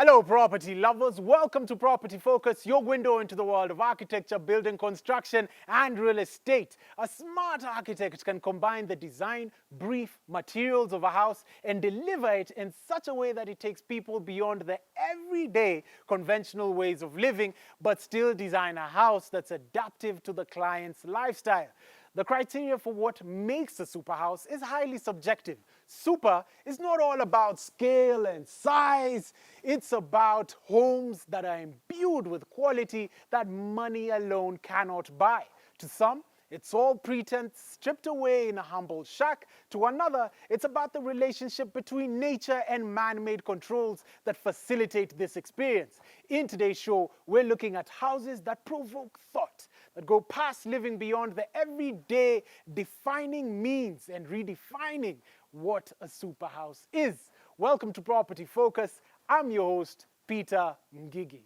Hello, property lovers. Welcome to Property Focus, your window into the world of architecture, building construction, and real estate. A smart architect can combine the design, brief, materials of a house and deliver it in such a way that it takes people beyond the everyday conventional ways of living, but still design a house that's adaptive to the client's lifestyle. The criteria for what makes a superhouse is highly subjective. Super is not all about scale and size. It's about homes that are imbued with quality that money alone cannot buy. To some, it's all pretense stripped away in a humble shack. To another, it's about the relationship between nature and man-made controls that facilitate this experience. In today's show, we're looking at houses that provoke thought, that go past living beyond the everyday, defining means and redefining what a superhouse is. Welcome to Property Focus. I'm your host, Peter Ngigi.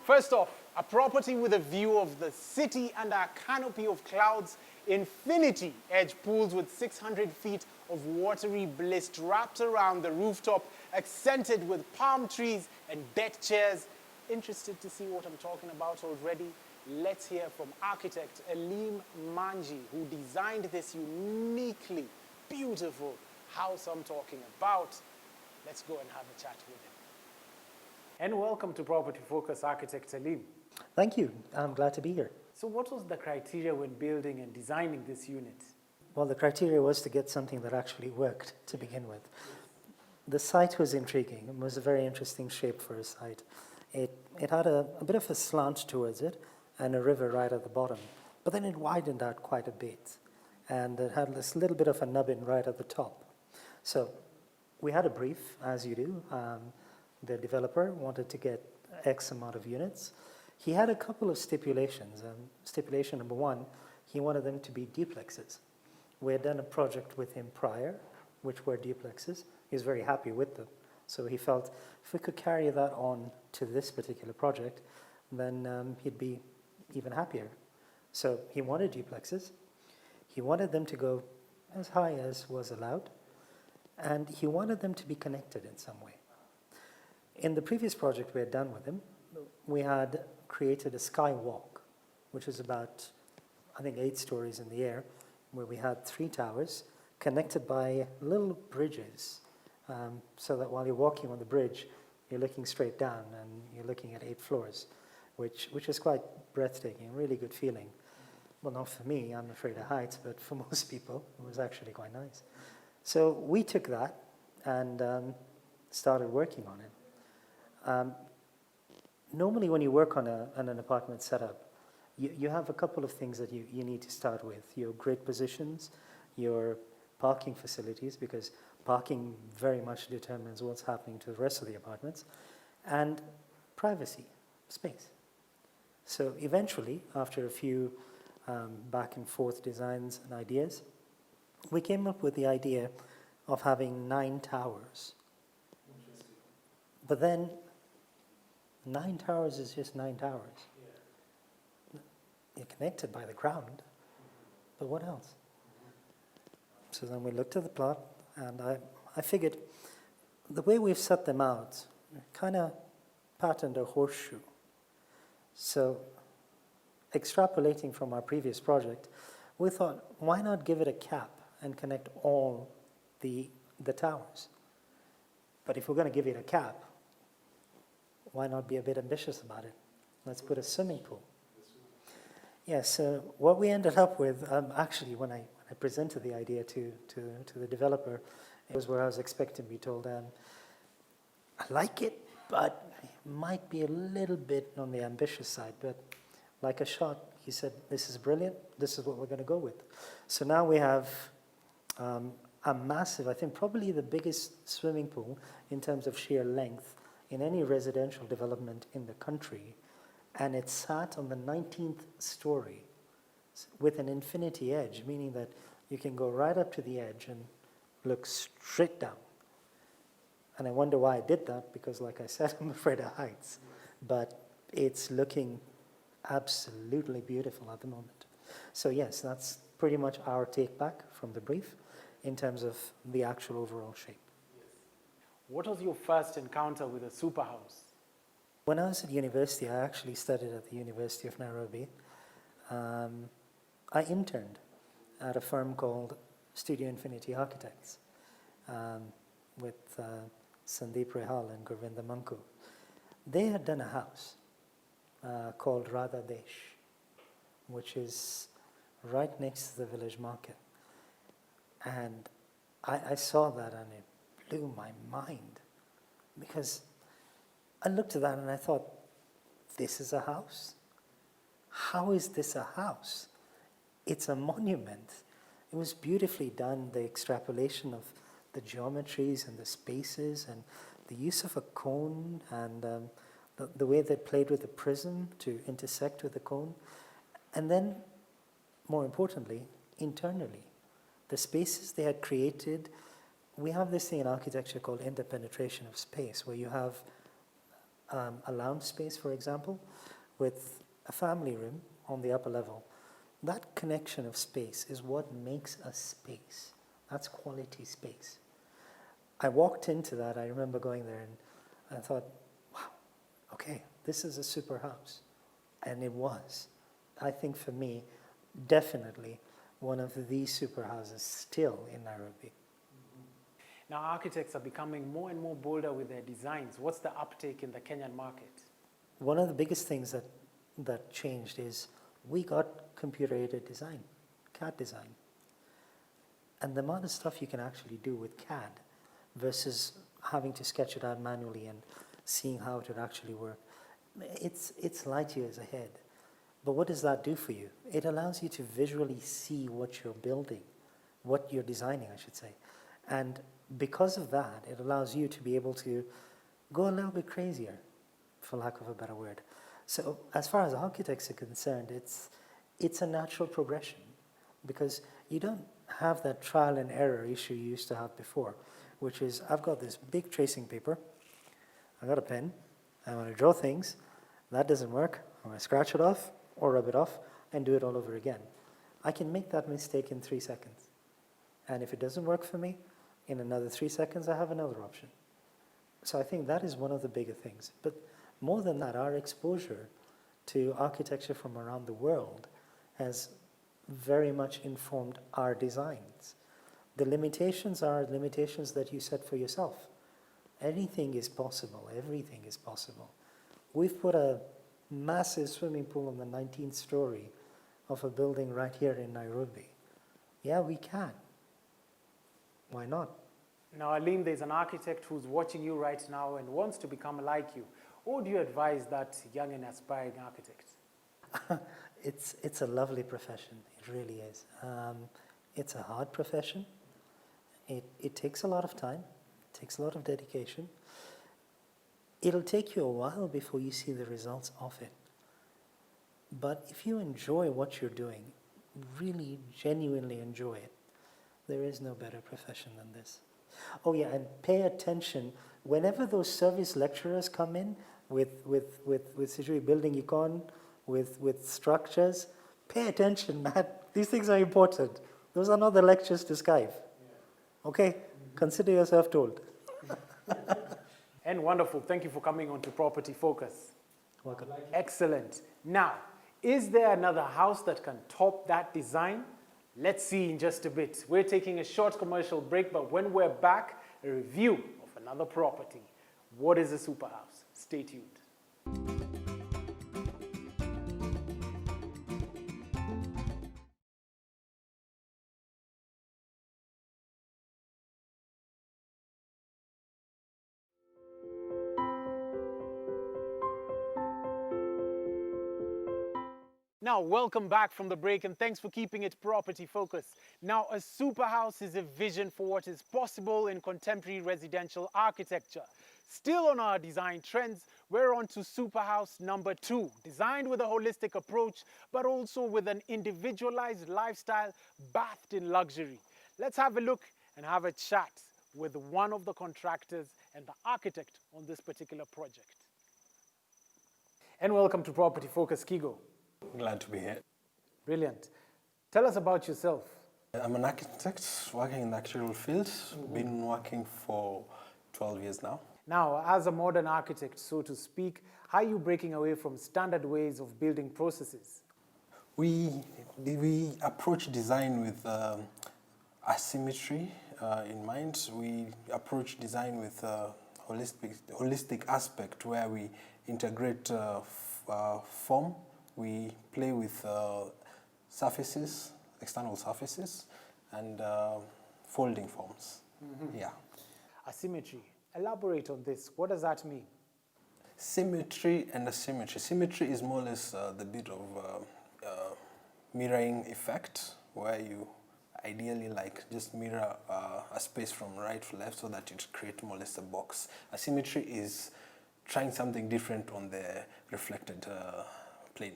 First off, a property with a view of the city and a canopy of clouds, infinity edge pools with 600 feet of watery bliss wrapped around the rooftop, accented with palm trees and deck chairs. Interested to see what I'm talking about already? Let's hear from architect Aleem Manji, who designed this uniquely beautiful house I'm talking about. Let's go and have a chat with him. And welcome to Property Focus, architect Aleem. Thank you. I'm glad to be here. So what was the criteria when building and designing this unit? Well, the criteria was to get something that actually worked to begin with. The site was intriguing. It was a very interesting shape for a site. It had a bit of a slant towards it and a river right at the bottom, but then it widened out quite a bit. And it had this little bit of a nubbin right at the top. So we had a brief, as you do. The developer wanted to get X amount of units. He had a couple of stipulations. Stipulation number one, he wanted them to be duplexes. We had done a project with him prior, which were duplexes. He was very happy with them. So he felt if we could carry that on to this particular project, then he'd be even happier. So he wanted duplexes. He wanted them to go as high as was allowed. And he wanted them to be connected in some way. In the previous project we had done with him, we had created a skywalk, which is about, I think, 8 stories in the air, where we had 3 towers connected by little bridges, so that while you're walking on the bridge, you're looking straight down and you're looking at 8 floors, which is quite breathtaking, really good feeling. Well, not for me, I'm afraid of heights, but for most people, it was actually quite nice. So we took that and started working on it. Normally when you work on an apartment setup, you have a couple of things that you need to start with. Your grid positions, your parking facilities, because parking very much determines what's happening to the rest of the apartments, and privacy, space. So eventually, after a few back and forth designs and ideas, we came up with the idea of having 9 towers. But then 9 towers is just 9 towers. Yeah. You're connected by the ground, but what else? So then we looked at the plot, and I figured the way we've set them out, kind of patterned a horseshoe. So extrapolating from our previous project, we thought, why not give it a cap and connect all the towers? But if we're going to give it a cap, why not be a bit ambitious about it? Let's put a swimming pool. Yes, so what we ended up with, actually when I presented the idea to the developer, it was where I was expecting to be told, I like it, but it might be a little bit on the ambitious side. But like a shot, he said, this is brilliant, this is what we're going to go with. So now we have a massive, I think probably the biggest swimming pool in terms of sheer length in any residential development in the country, and it sat on the 19th story with an infinity edge, meaning that you can go right up to the edge and look straight down. And I wonder why I did that, because like I said, I'm afraid of heights. But it's looking absolutely beautiful at the moment. So yes, that's pretty much our take back from the brief in terms of the actual overall shape. What was your first encounter with a superhouse? When I was at university, I actually studied at the University of Nairobi. I interned at a firm called Studio Infinity Architects with Sandeep Rehal and Gurvinder Manku. They had done a house called Radha Desh, which is right next to the village market. And I saw that and it blew my mind because I looked at that and I thought, this is a house? How is this a house? It's a monument. It was beautifully done, the extrapolation of the geometries and the spaces and the use of a cone and the way they played with the prism to intersect with the cone. And then, more importantly, internally, the spaces they had created. We have this thing in architecture called interpenetration of space, where you have a lounge space, for example, with a family room on the upper level. That connection of space is what makes a space. That's quality space. I walked into that, I remember going there and I thought, wow, okay, this is a super house. And it was. I think for me, definitely one of the super houses still in Nairobi. Now, architects are becoming more and more bolder with their designs. What's the uptake in the Kenyan market? One of the biggest things that changed is we got computer-aided design, CAD design. And the amount of stuff you can actually do with CAD versus having to sketch it out manually and seeing how it would actually work, it's light years ahead. But what does that do for you? It allows you to visually see what you're building, what you're designing, I should say. And because of that, it allows you to be able to go a little bit crazier, for lack of a better word. So as far as architects are concerned, it's a natural progression because you don't have that trial and error issue you used to have before, which is I've got this big tracing paper, I've got a pen, I want to draw things, that doesn't work, I'm going to scratch it off or rub it off and do it all over again. I can make that mistake in 3 seconds. And if it doesn't work for me, in another 3 seconds, I have another option. So I think that is one of the bigger things. But more than that, our exposure to architecture from around the world has very much informed our designs. The limitations are limitations that you set for yourself. Anything is possible. Everything is possible. We've put a massive swimming pool on the 19th story of a building right here in Nairobi. Yeah, we can. Why not? Now, Alim, there's an architect who's watching you right now and wants to become like you. What would you advise that young and aspiring architect? It's a lovely profession. It really is. It's a hard profession. It takes a lot of time. It takes a lot of dedication. It'll take you a while before you see the results of it. But if you enjoy what you're doing, really genuinely enjoy it, there is no better profession than this. Oh yeah, and pay attention. Whenever those service lecturers come in with Situate building econ, with structures, pay attention, man. These things are important. Those are not the lectures to skive. Okay? Consider yourself told. And wonderful. Thank you for coming on to Property Focus. Welcome. Excellent. Now, is there another house that can top that design? Let's see in just a bit. We're taking a short commercial break, but when we're back, a review of another property. What is a superhouse? Stay tuned. Now, welcome back from the break and thanks for keeping it property focused. Now, a superhouse is a vision for what is possible in contemporary residential architecture. Still on our design trends, we're on to superhouse number 2, designed with a holistic approach, but also with an individualized lifestyle bathed in luxury. Let's have a look and have a chat with one of the contractors and the architect on this particular project. And welcome to Property Focus, Kigo. Glad to be here. Brilliant. Tell us about yourself. I'm an architect working in the architectural field. Been working for 12 years now. Now, as a modern architect, so to speak, how are you breaking away from standard ways of building processes? We approach design with asymmetry in mind. We approach design with holistic aspect where we integrate form. We play with surfaces, external surfaces, and folding forms. Yeah. Asymmetry. Elaborate on this. What does that mean? Symmetry and asymmetry. Symmetry is more or less the bit of mirroring effect, where you ideally just mirror a space from right to left so that you create more or less a box. Asymmetry is trying something different on the reflected plane.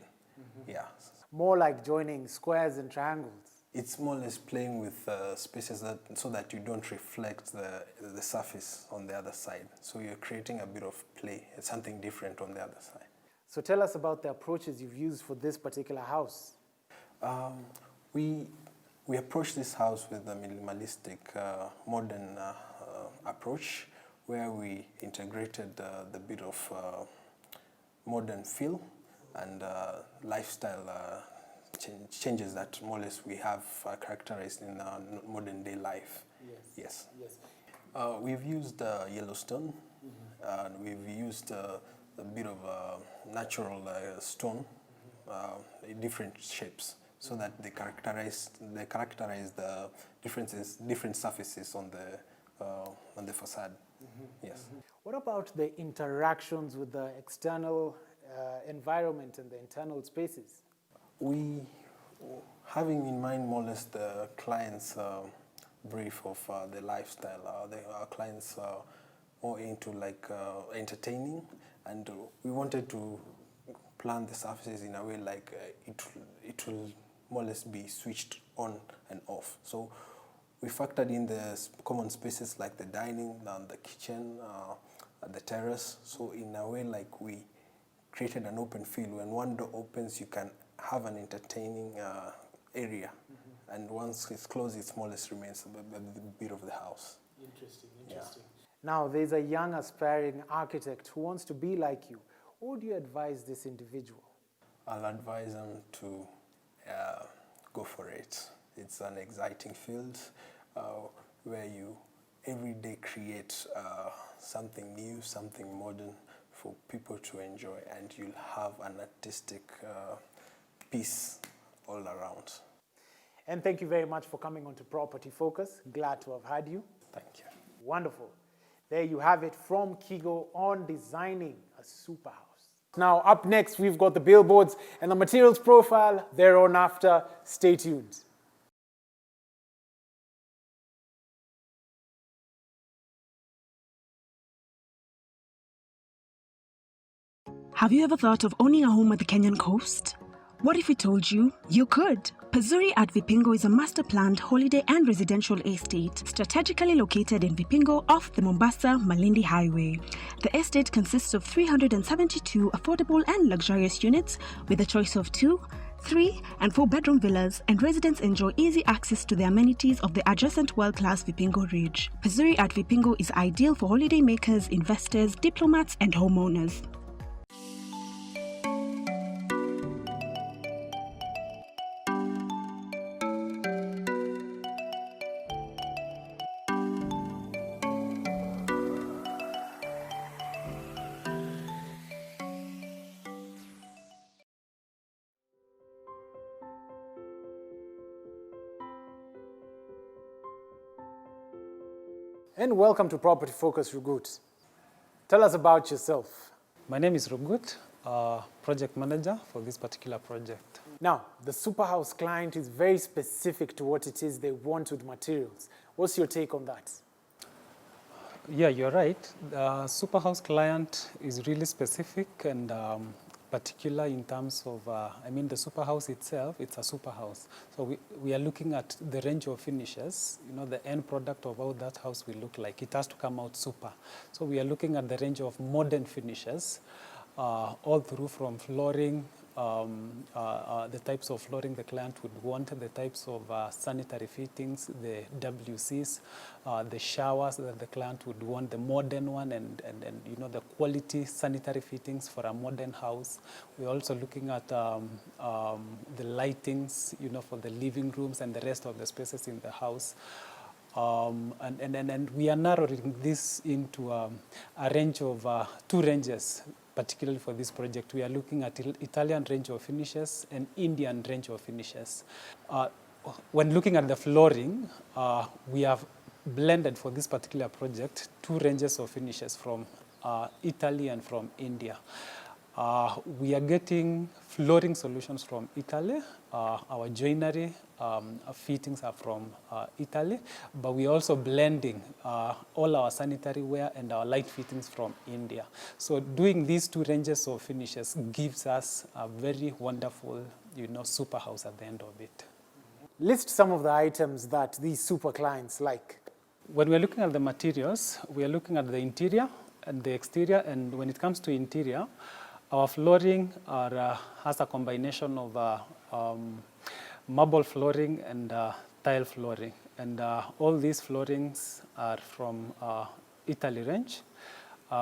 Yeah. More like joining squares and triangles. It's more or less playing with spaces so that you don't reflect the surface on the other side. So you're creating a bit of play, something different on the other side. So tell us about the approaches you've used for this particular house. We approached this house with a minimalistic, modern approach, where we integrated the bit of modern feel and lifestyle changes that more or less we have characterized in our modern day life. Yes. We've used Yellowstone, and we've used a bit of natural stone in different shapes, so that they characterize the different surfaces on the facade. Yes. What about the interactions with the external environment and the internal spaces? We, having in mind more or less the client's brief of the lifestyle, our clients are more into entertaining, and we wanted to plan the surfaces in a way it will more or less be switched on and off. So we factored in the common spaces like the dining, the kitchen, the terrace. So in a way we created an open feel. When one door opens, you can have an entertaining area, and once it's closed, it more or less remains a bit of the house. Interesting. Now, there's a young aspiring architect who wants to be like you. What would you advise this individual? I'll advise them to go for it. It's an exciting field where you every day create something new, something modern for people to enjoy, and you'll have an artistic piece all around. And thank you very much for coming on to Property Focus. Glad to have had you. Thank you. Wonderful. There you have it from Kigo on designing a super house. Now, up next, we've got the billboards and the materials profile. Thereon after. Stay tuned. Have you ever thought of owning a home at the Kenyan coast? What if we told you you could? Pazuri at Vipingo is a master-planned holiday and residential estate strategically located in Vipingo off the Mombasa-Malindi Highway. The estate consists of 372 affordable and luxurious units with a choice of 2, 3, and 4-bedroom villas, and residents enjoy easy access to the amenities of the adjacent world-class Vipingo Ridge. Pazuri at Vipingo is ideal for holiday makers, investors, diplomats, and homeowners. And welcome to Property Focus, Rugut. Tell us about yourself. My name is Rugut, project manager for this particular project. Now, the Superhouse client is very specific to what it is they want with materials. What's your take on that? Yeah, you're right. The Superhouse client is really specific and particular in terms of, the Superhouse itself, it's a Superhouse. So we are looking at the range of finishes, the end product of how that house will look like. It has to come out super. So we are looking at the range of modern finishes, all through from flooring, the types of flooring the client would want, the types of sanitary fittings, the WCs, the showers that the client would want, the modern one, and you know, the quality sanitary fittings for a modern house. We're also looking at the lightings, you know, for the living rooms and the rest of the spaces in the house. And we are narrowing this into a range of 2 ranges, particularly for this project. We are looking at Italian range of finishes and Indian range of finishes. When looking at the flooring, we have blended for this particular project 2 ranges of finishes from Italy and from India. We are getting flooring solutions from Italy. Our joinery fittings are from Italy, but we're also blending all our sanitary ware and our light fittings from India. So doing these 2 ranges of finishes gives us a very wonderful, you know, super house at the end of it. List some of the items that these super clients like. When we're looking at the materials, we are looking at the interior and the exterior, and when it comes to interior, our flooring has a combination of marble flooring and tile flooring. And all these floorings are from Italy range.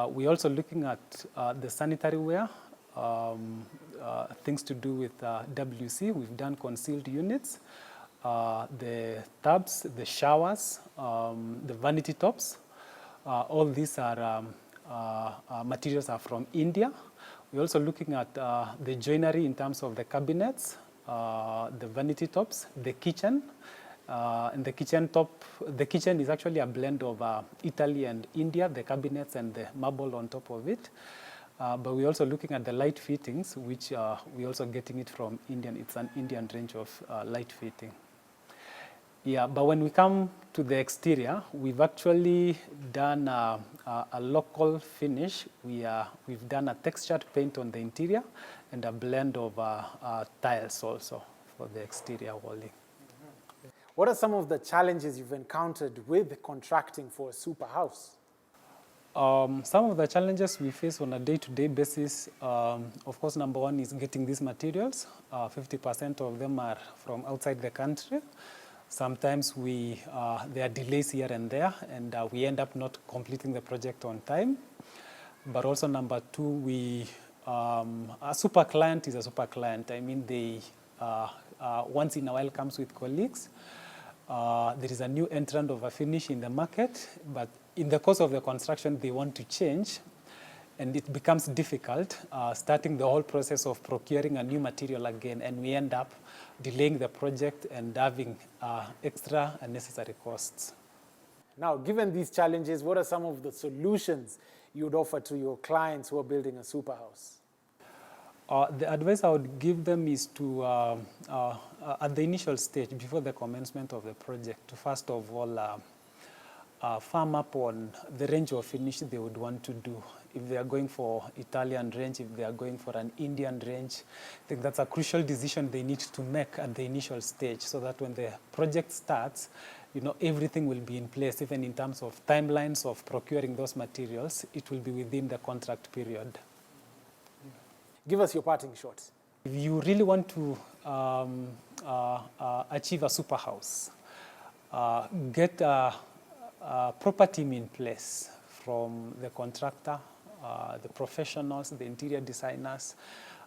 We're also looking at the sanitary ware, things to do with WC. We've done concealed units, the tubs, the showers, the vanity tops. All these are materials are from India. We're also looking at the joinery in terms of the cabinets, the vanity tops, the kitchen. And the kitchen is actually a blend of Italy and India, the cabinets and the marble on top of it. But we're also looking at the light fittings, which we're also getting it from Indian. It's an Indian range of light fitting. Yeah, but when we come to the exterior, we've actually done a local finish. We've done a textured paint on the interior and a blend of tiles also for the exterior walling. What are some of the challenges you've encountered with contracting for a super house? Some of the challenges we face on a day-to-day basis, of course, number one is getting these materials. 50% of them are from outside the country. Sometimes there are delays here and there, and we end up not completing the project on time. But also number two, a super client is a super client. I mean, they once in a while comes with colleagues. There is a new entrant of a finish in the market, but in the course of the construction, they want to change, and it becomes difficult starting the whole process of procuring a new material again, and we end up delaying the project and having extra unnecessary costs. Now, given these challenges, what are some of the solutions you would offer to your clients who are building a super house? The advice I would give them is to, at the initial stage, before the commencement of the project, to first of all farm up on the range of finish they would want to do. If they are going for Italian range, if they are going for an Indian range, I think that's a crucial decision they need to make at the initial stage, so that when the project starts, you know, everything will be in place, even in terms of timelines of procuring those materials. It will be within the contract period. Give us your parting shots. If you really want to achieve a super house, get a proper team in place, from the contractor, the professionals, the interior designers,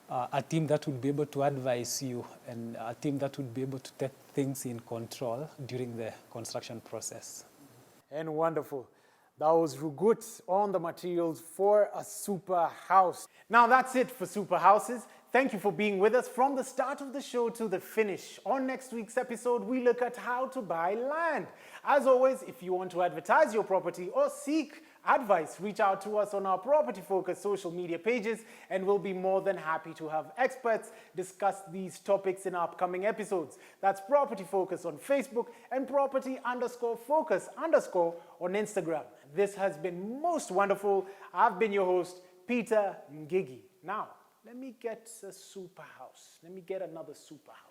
a team that would be able to advise you, and a team that would be able to take things in control during the construction process. And wonderful. That was Rugut on the materials for a super house. Now that's it for super houses. Thank you for being with us from the start of the show to the finish. On next week's episode, we look at how to buy land. As always, if you want to advertise your property or seek advice, reach out to us on our Property Focus social media pages, and we'll be more than happy to have experts discuss these topics in upcoming episodes. That's Property Focus on Facebook and Property_Focus_ on Instagram. This has been most wonderful. I've been your host, Peter Ngigi. Now, let me get a super house. Let me get another super house.